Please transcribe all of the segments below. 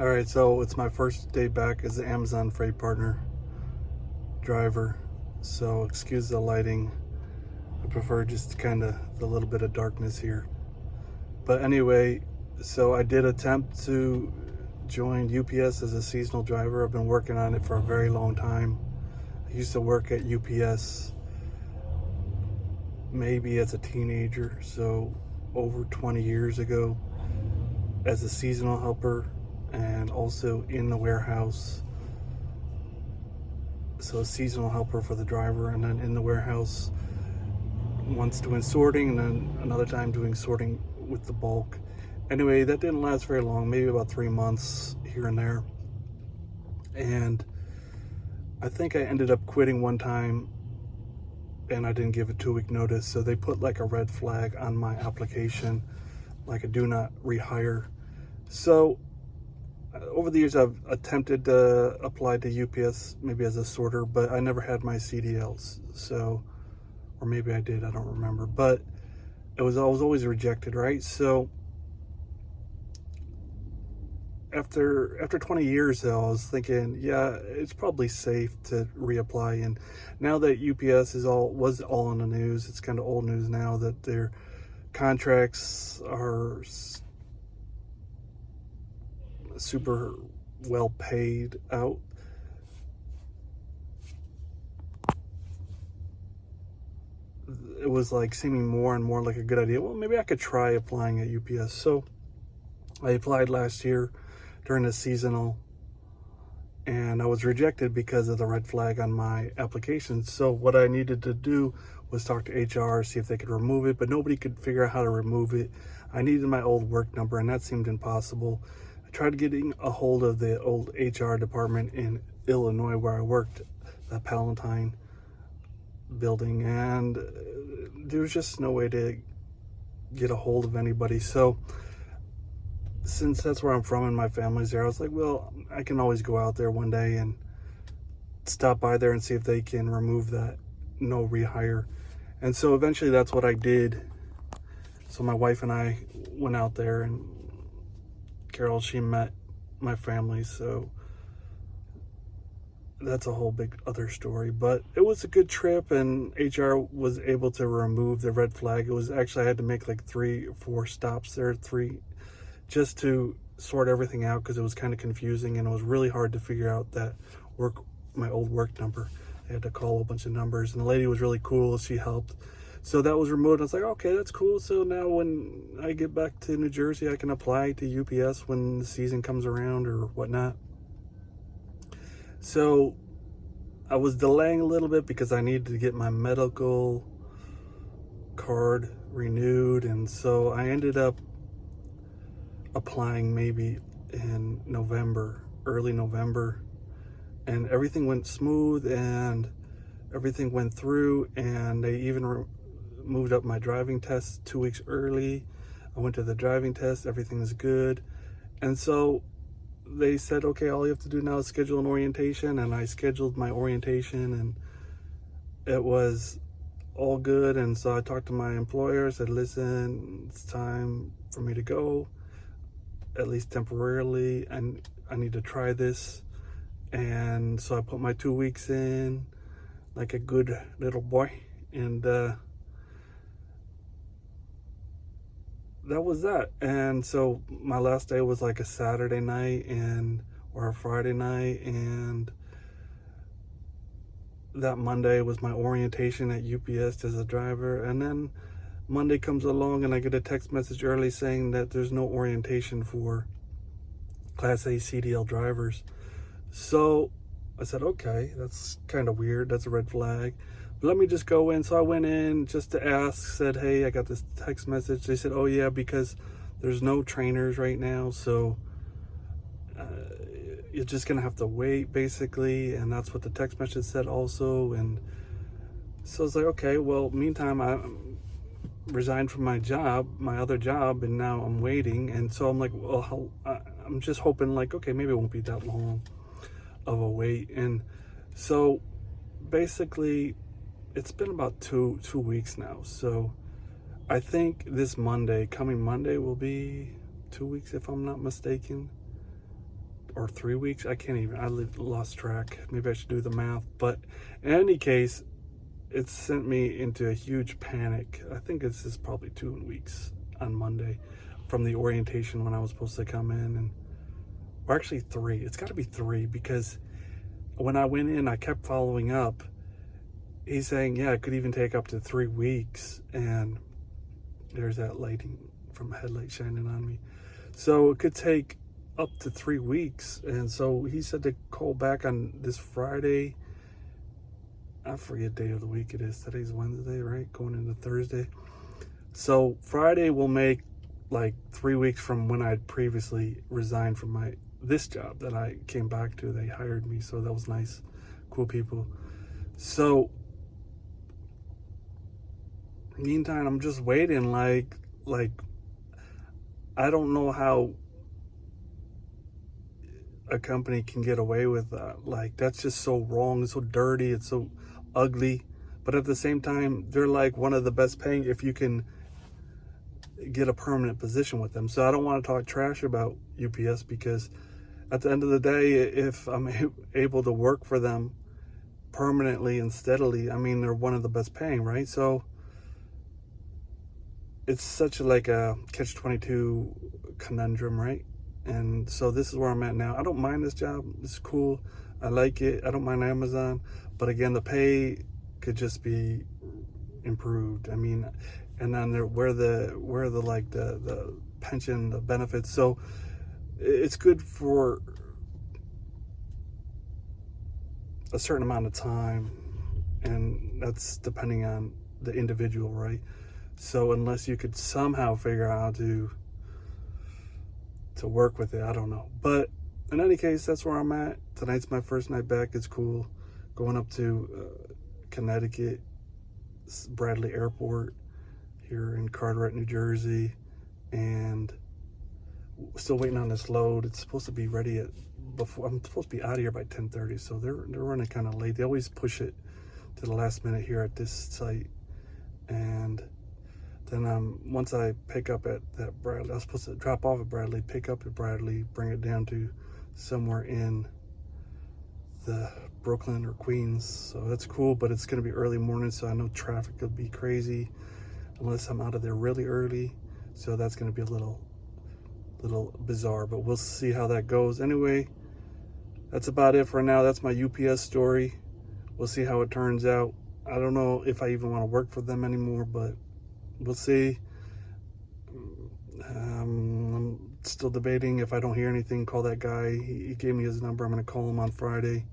All right, so it's my first day back as an Amazon Freight Partner driver. So excuse the lighting. I prefer just kind of the little bit of darkness here. But anyway, so I did attempt to join UPS as a seasonal driver. I've been working on it for a very long time. I used to work at UPS maybe as a teenager, so over 20 years ago, as a seasonal helper and also in the warehouse. So a seasonal helper for the driver, and then in the warehouse once doing sorting, and then another time doing sorting with the bulk. Anyway, that didn't last very long, maybe about 3 months here and there. And I think I ended up quitting one time and I didn't give a 2-week notice. So they put like a red flag on my application, like a do not rehire. So over the years, I've attempted to apply to UPS, maybe as a sorter, but I never had my CDLs. So, or maybe I did, I don't remember. But I was always rejected, right? So after 20 years, though, I was thinking, yeah, it's probably safe to reapply. And now that UPS was all in the news, it's kind of old news now that their contracts are super well paid out. It was like seeming more and more like a good idea. Well, maybe I could try applying at UPS. So I applied last year during the seasonal, and I was rejected because of the red flag on my application. So what I needed to do was talk to HR, see if they could remove it, but nobody could figure out how to remove it. I needed my old work number, and that seemed impossible. I tried getting a hold of the old HR department in Illinois where I worked, the Palatine building, and there was just no way to get a hold of anybody. So since that's where I'm from and my family's there, I was like, well, I can always go out there one day and stop by there and see if they can remove that no rehire. And so eventually that's what I did. So my wife and I went out there, and Carol, she met my family. So that's a whole big other story, but it was a good trip, and HR was able to remove the red flag. It was actually, I had to make like 3 or 4 stops there, just to sort everything out, because it was kind of confusing and it was really hard to figure out my old work number. I had to call a bunch of numbers, and the lady was really cool. She helped. So that was removed. I was like, okay, that's cool. So now when I get back to New Jersey, I can apply to UPS when the season comes around or whatnot. So I was delaying a little bit because I needed to get my medical card renewed. And so I ended up applying maybe in November, early November, and everything went smooth and everything went through, and they even moved up my driving test 2 weeks early. I went to the driving test, everything's good. And so they said, okay, all you have to do now is schedule an orientation. And I scheduled my orientation, and it was all good. And so I talked to my employer, said, listen, it's time for me to go, at least temporarily, and I need to try this. And so I put my 2 weeks in like a good little boy, and that was that. And so my last day was like a Saturday night or a Friday night, and that Monday was my orientation at UPS as a driver. And then Monday comes along and I get a text message early saying that there's no orientation for Class A CDL drivers. So I said, okay, that's kind of weird. That's a red flag. But let me just go in. So I went in just to ask, said, hey, I got this text message. They said, oh yeah, because there's no trainers right now. So you're just going to have to wait, basically. And that's what the text message said also. And so I was like, okay, well, meantime, I resigned from my other job, and now I'm waiting. And so I'm like, well, I'm just hoping, like, okay, maybe it won't be that long of a wait. And so basically it's been about two weeks now. So I think this coming Monday will be 2 weeks, if I'm not mistaken. or 3 weeks. I can't even, I lost track. Maybe I should do the math. But in any case, it sent me into a huge panic. I think this is probably 2 weeks on Monday from the orientation when I was supposed to come in, and or actually 3. It's got to be 3, because when I went in, I kept following up. He's saying, yeah, it could even take up to 3 weeks. And there's that lighting from a headlight shining on me. So it could take up to 3 weeks. And so he said to call back on this Friday. I forget day of the week it is. Today's Wednesday, right? Going into Thursday. So Friday will make like 3 weeks from when I had previously resigned from this job that I came back to. They hired me, so that was nice. Cool people. So meantime, I'm just waiting, like I don't know how a company can get away with that. Like, that's just so wrong. It's so dirty. It's so ugly. But at the same time, they're like one of the best paying if you can get a permanent position with them. So I don't want to talk trash about UPS, because at the end of the day, if I'm able to work for them permanently and steadily, I mean, they're one of the best paying, right? So it's such like a catch-22 conundrum, right? And so this is where I'm at now. I don't mind this job. It's cool. I like it. I don't mind Amazon. But again, the pay could just be improved. I mean, and then where the like the pension, the benefits. So it's good for a certain amount of time, and that's depending on the individual, right? So unless you could somehow figure out how to work with it, I don't know. But in any case, that's where I'm at. Tonight's my first night back. It's cool. Going up to Connecticut, Bradley Airport here in Carteret, New Jersey, and still waiting on this load. It's supposed to be ready before I'm supposed to be out of here by 10:30. So they're running kind of late. They always push it to the last minute here at this site, and then once I pick up at that Bradley, I was supposed to drop off at Bradley, pick up at Bradley, bring it down to somewhere in the Brooklyn or Queens. So that's cool, but it's going to be early morning, so I know traffic will be crazy unless I'm out of there really early. So that's going to be a little bizarre, but we'll see how that goes. Anyway, that's about it for now. That's my UPS story. We'll see how it turns out. I don't know if I even want to work for them anymore, but we'll see. I'm still debating. If I don't hear anything, call that guy. He gave me his number. I'm going to call him on Friday.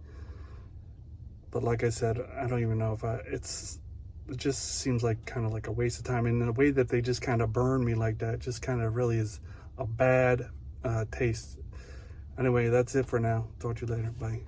But like I said, I don't even know if it just seems like kind of like a waste of time. And the way that they just kind of burn me like that just kind of really is a bad taste. Anyway, that's it for now. Talk to you later. Bye.